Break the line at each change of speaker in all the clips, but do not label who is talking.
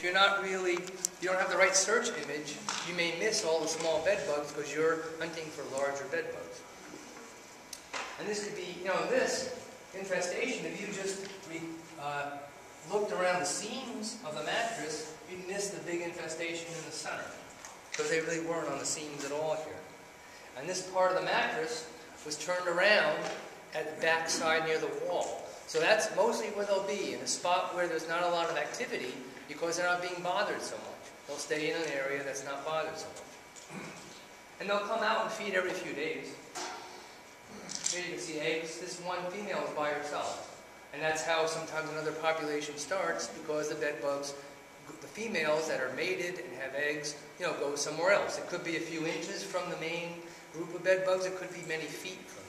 if you're not really, you don't have the right search image, you may miss all the small bed bugs because you're hunting for larger bed bugs. And this could be, this infestation, if you just looked around the seams of the mattress, you'd miss the big infestation in the center. Because they really weren't on the seams at all here. And this part of the mattress was turned around at the back side near the wall. So that's mostly where they'll be, in a spot where there's not a lot of activity because they're not being bothered so much. They'll stay in an area that's not bothered so much. And they'll come out and feed every few days. Here you can see eggs. This one female is by herself. And that's how sometimes another population starts, because the bed bugs, the females that are mated and have eggs, go somewhere else. It could be a few inches from the main group of bed bugs. It could be many feet from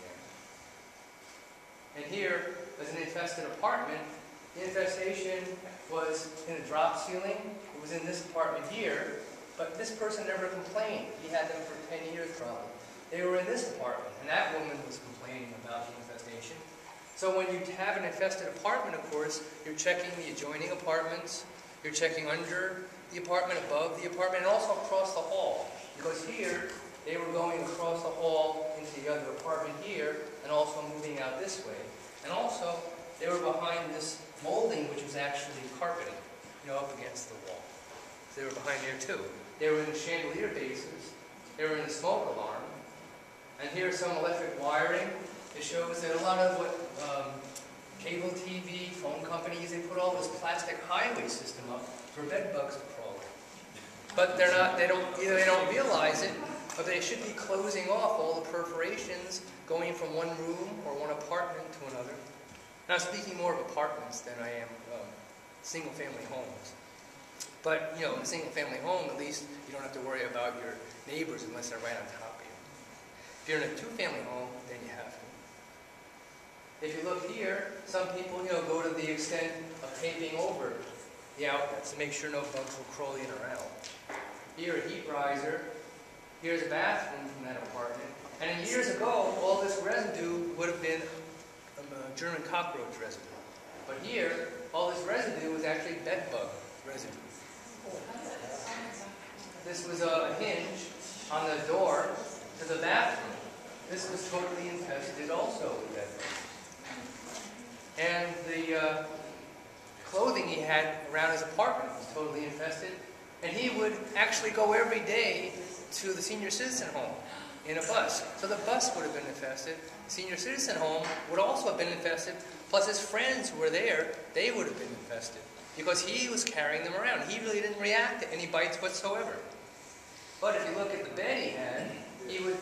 there. And here is an infested apartment. The infestation was in a drop ceiling. It was in this apartment here, but this person never complained. He had them for 10 years probably. They were in this apartment, and that woman was complaining about the infestation. So when you have an infested apartment, of course, you're checking the adjoining apartments, you're checking under the apartment, above the apartment, and also across the hall. Because here, they were going across the hall into the other apartment here, and also moving out this way. And also, they were behind this molding, which was actually carpeting, up against the wall. So they were behind there too. They were in the chandelier bases. They were in the smoke alarm. And here's some electric wiring. It shows that a lot of what cable TV, phone companies, they put all this plastic highway system up for bed bugs to crawl in. But they're not, either they don't realize it, but they should be closing off all the perforations going from one room or one apartment to another. Now, speaking more of apartments than I am single-family homes. But, in a single-family home, at least you don't have to worry about your neighbors unless they're right on top of you. If you're in a two-family home, then you have to. If you look here, some people, go to the extent of taping over the outlets to make sure no bugs will crawl in or out. Here, a heat riser. Here's a bathroom from that apartment. And years ago, all this residue would have been German cockroach residue. But here, all this residue was actually bed bug residue. This was a hinge on the door to the bathroom. This was totally infested also with bed bugs. And the clothing he had around his apartment was totally infested. And he would actually go every day to the senior citizen home in a bus. So the bus would have been infested. The senior citizen home would also have been infested. Plus his friends who were there, they would have been infested. Because he was carrying them around. He really didn't react to any bites whatsoever. But if you look at the bed he had, he would,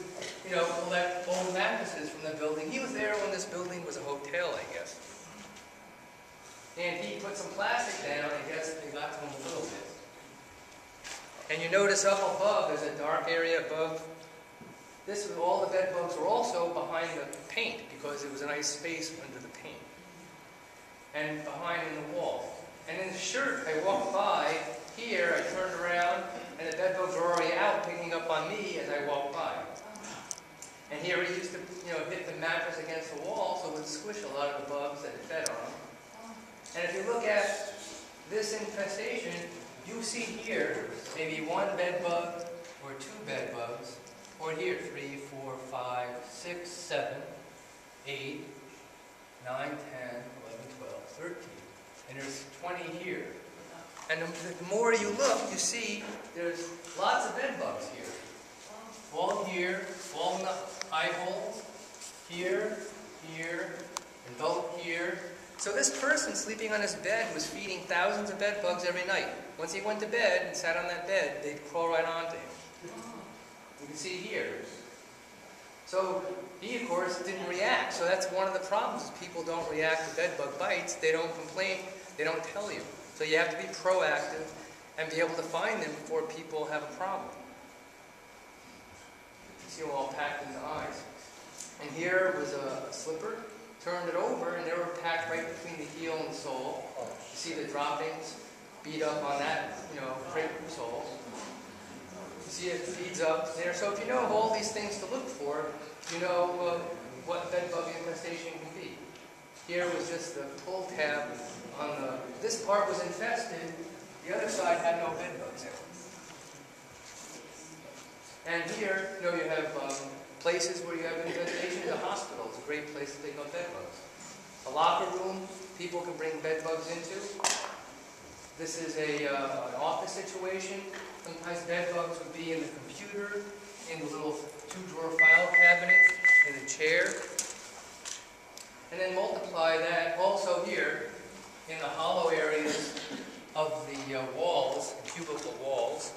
collect old mattresses from the building. He was there when this building was a hotel, I guess. And he put some plastic down. I guess they got to him a little bit. And you notice up above, there's a dark area above. This was all the bed bugs were also behind the paint because it was a nice space under the paint. And behind in the wall. And in the shirt, I walked by here, I turned around, and the bed bugs were already out picking up on me as I walked by. And here he used to, hit the mattress against the wall so it would squish a lot of the bugs that it fed on. And if you look at this infestation, you see here maybe one bed bug or two bed bugs, or here 3, 4, 5, 6, 7, 8, 9, 10, 11, 12, 13. And there's 20 here. And the more you look, you see there's lots of bed bugs here. All here, all in the eye holes, here, here, and both here. So this person sleeping on his bed was feeding thousands of bed bugs every night. Once he went to bed and sat on that bed, they'd crawl right onto him. You can see here. So he, of course, didn't react. So that's one of the problems. People don't react to bed bug bites. They don't complain. They don't tell you. So you have to be proactive and be able to find them before people have a problem. You see them all packed in the eyes. And here was a slipper. Turned it over, and they were packed right between the heel and the sole. You see the droppings beat up on that, crepe sole. You see it feeds up there. So if you know of all these things to look for, you know what bed bug infestation can be. Here was just the pull tab on the. This part was infested The other side had no bed bugs in it. And here, you know, you have places where you have infestation. The hospital is a great place to take on bed bugs. A locker room, people can bring bed bugs into. This is an office situation. Sometimes bed bugs would be in the computer, in the little two-drawer file cabinet, in the chair. And then multiply that also here in the hollow areas of the walls, cubicle walls.